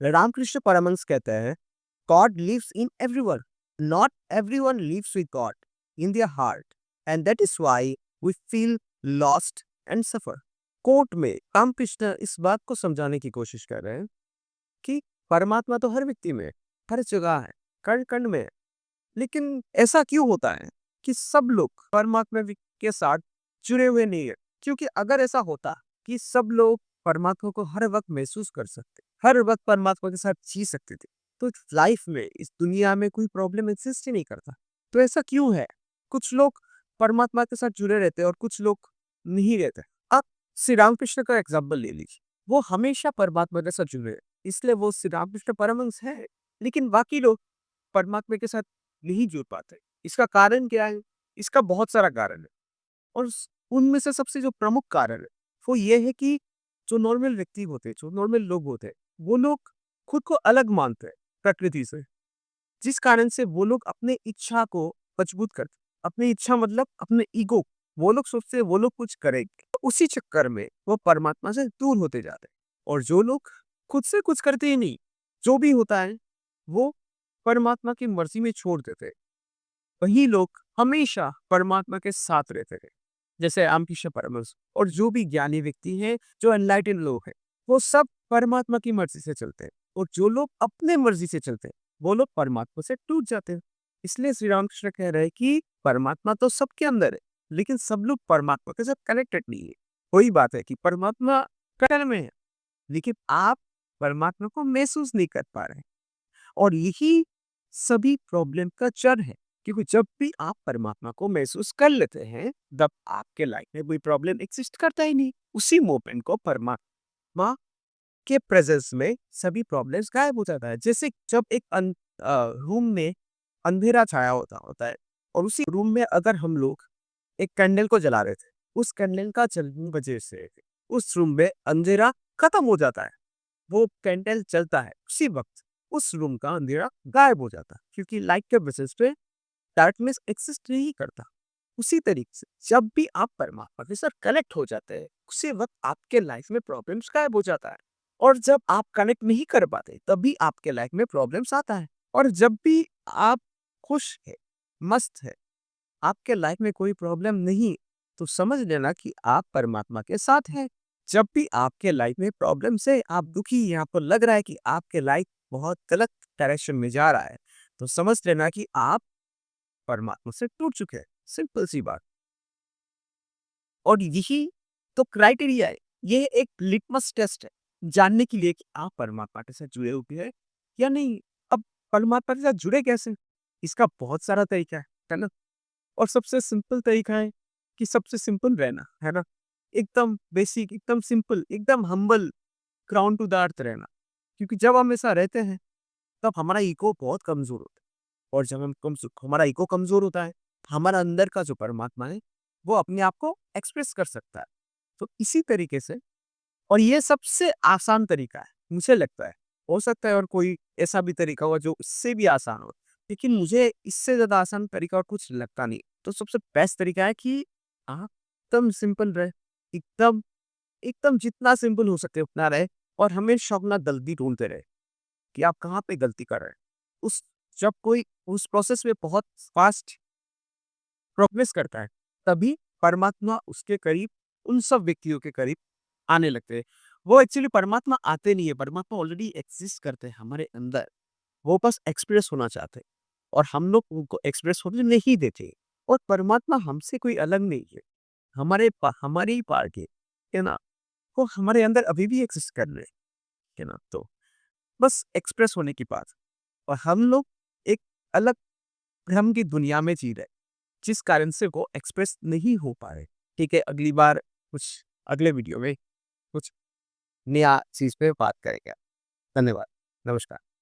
रामकृष्ण परमहंस कहते हैं, God lives in everyone, not everyone lives with God in their heart, and that is why we feel lost and suffer. कोर्ट में रामकृष्ण इस बात को समझाने की कोशिश कर रहे हैं कि परमात्मा तो हर व्यक्ति में है, हर जगह है, कण कण में है। लेकिन ऐसा क्यों होता है कि सब लोग परमात्मा के साथ जुड़े हुए नहीं है? क्योंकि अगर ऐसा होता कि सब लोग परमात्मा को हर वक्त महसूस कर सकते, हर वक्त परमात्मा के साथ जी सकते थे, तो लाइफ में, इस दुनिया में कोई प्रॉब्लम एग्जिस्ट ही नहीं करता। तो ऐसा क्यों है? कुछ लोग परमात्मा के साथ जुड़े रहते हैं और कुछ लोग नहीं रहते। आप श्री रामकृष्ण का एग्जाम्पल ले लीजिए, वो हमेशा परमात्मा के साथ जुड़े हैं, इसलिए वो श्री रामकृष्ण परमहंस है। लेकिन बाकी लोग परमात्मा के साथ नहीं जुड़ पाते। इसका कारण क्या है? इसका बहुत सारा कारण है, और उनमें से सबसे जो प्रमुख कारण है वो ये है कि जो नॉर्मल व्यक्ति होते हैं, जो नॉर्मल लोग होते हैं, वो लोग खुद को अलग मानते हैं प्रकृति से, जिस कारण से वो लोग अपने इच्छा को मजबूत करते हैं। अपनी इच्छा मतलब अपने ईगो, वो लोग सोचते हैं वो लोग कुछ करेंगे, तो उसी चक्कर में वो परमात्मा से दूर होते जाते हैं। और जो लोग खुद से कुछ करते ही नहीं, जो भी होता है वो परमात्मा की मर्जी में छोड़ देते हैं, वही लोग हमेशा परमात्मा के साथ रहते हैं। जैसे रामकृष्ण परमहंस और जो भी ज्ञानी व्यक्ति हैं, जो एनलाइटेंड लोग हैं, वो सब परमात्मा की मर्जी से चलते हैं। और जो लोग अपने मर्जी से चलते हैं, वो लोग परमात्मा से टूट जाते हैं। इसलिए श्री रामकृष्ण कह रहे हैं कि परमात्मा तो सबके अंदर है, लेकिन सब लोग परमात्मा के साथ कनेक्टेड नहीं है। वही बात है कि परमात्मा कण में है, लेकिन आप परमात्मा को महसूस नहीं कर पा रहे हैं। और यही सभी प्रॉब्लम का जड़ है, क्योंकि जब भी आप परमात्मा को महसूस कर लेते हैं, तब आपके लाइफ में कोई प्रॉब्लम एग्जिस्ट करता ही नहीं। उसी मोमेंट को परमात्मा के प्रेजेंस में सभी प्रॉब्लम्स गायब हो जाता है। जैसे जब एक रूम में अंधेरा छाया होता है, और उसी रूम में अगर हम लोग एक कैंडल को जला रहे थे, उस कैंडल का जलने की वजह से उस रूम में अंधेरा खत्म हो जाता है। वो कैंडल चलता है, उसी वक्त उस रूम का अंधेरा गायब हो जाता है, क्योंकि लाइट के बेसिस पे डार्कनेस एक्सिस्ट नहीं करता। उसी तरीके से जब भी आप परमात्मा के साथ कनेक्ट हो जाते हैं, उसी वक्त आपके लाइफ में प्रॉब्लम्स गायब हो जाता है। और जब आप कनेक्ट नहीं कर पाते, तभी आपके लाइफ में प्रॉब्लम्स आता है। और जब भी आप खुश है, मस्त है, आपके लाइफ में कोई प्रॉब्लम नहीं, तो समझ लेना कि आप परमात्मा के साथ हैं। जब भी आपके लाइफ में प्रॉब्लम से आप दुखी हैं, आपको लग रहा है कि आपके लाइफ बहुत गलत डायरेक्शन में जा रहा है, तो समझ लेना कि आप परमात्मा से टूट चुके हैं। सिंपल सी बात। और यही तो क्राइटेरिया है, ये एक लिटमस टेस्ट है जानने के लिए कि आप परमात्मा के साथ जुड़े हुए हैं या नहीं। अब परमात्मा के साथ जुड़े कैसे? इसका बहुत सारा तरीका है ना? और सबसे सिंपल तरीका है कि सबसे सिंपल रहना, है ना? एकदम बेसिक, एकदम सिंपल, एकदम humble, ground to the earth रहना। क्योंकि जब हम ऐसा रहते हैं, तब हमारा ईगो बहुत कमज़ोर होता है। और जब हमारा ईगो कमज़ोर होता है, हमारा अंदर का जो परमात्मा है, वो अपने आप को एक्सप्रेस कर सकता है। तो इसी तरीके से, और ये सबसे आसान तरीका है, मुझे लगता है। हो सकता है और कोई ऐसा भी तरीका हो जो इससे भी आसान हो, लेकिन मुझे इससे ज़्यादा आसान तरीका और कुछ लगता नहीं। तो सबसे बेस्ट तरीका है कि आप एकदम सिंपल रहे, एकदम एकदम जितना सिंपल हो सके उतना रहे, और हमेशा अपना गलती ढूँढते रहे कि आप कहाँ पे गलती कर रहे हैं। उस जब कोई उस प्रोसेस में बहुत फास्ट प्रोग्रेस करता है, तभी परमात्मा उसके करीब, उन सब व्यक्तियों के करीब आने लगते हैं। वो एक्चुअली परमात्मा आते नहीं है, परमात्मा ऑलरेडी एक्सिस्ट करते हैं हमारे अंदर। वो बस एक्सप्रेस होना चाहते हैं, और हम लोग उनको एक्सप्रेस होने नहीं देते। और परमात्मा हमसे कोई अलग नहीं है, हमारे ही पार्ट है ना? वो हमारे अंदर अभी भी एक्सिस्ट कर रहे हैं, है ना? तो बस एक्सप्रेस होने की बात। और हम लोग एक अलग भ्रम की दुनिया में जी रहे हैं, जिस कारण से वो एक्सप्रेस नहीं हो पा रहे। ठीक है, अगली बार कुछ अगले वीडियो में कुछ नया चीज़ पे बात करेंगे। धन्यवाद। नमस्कार।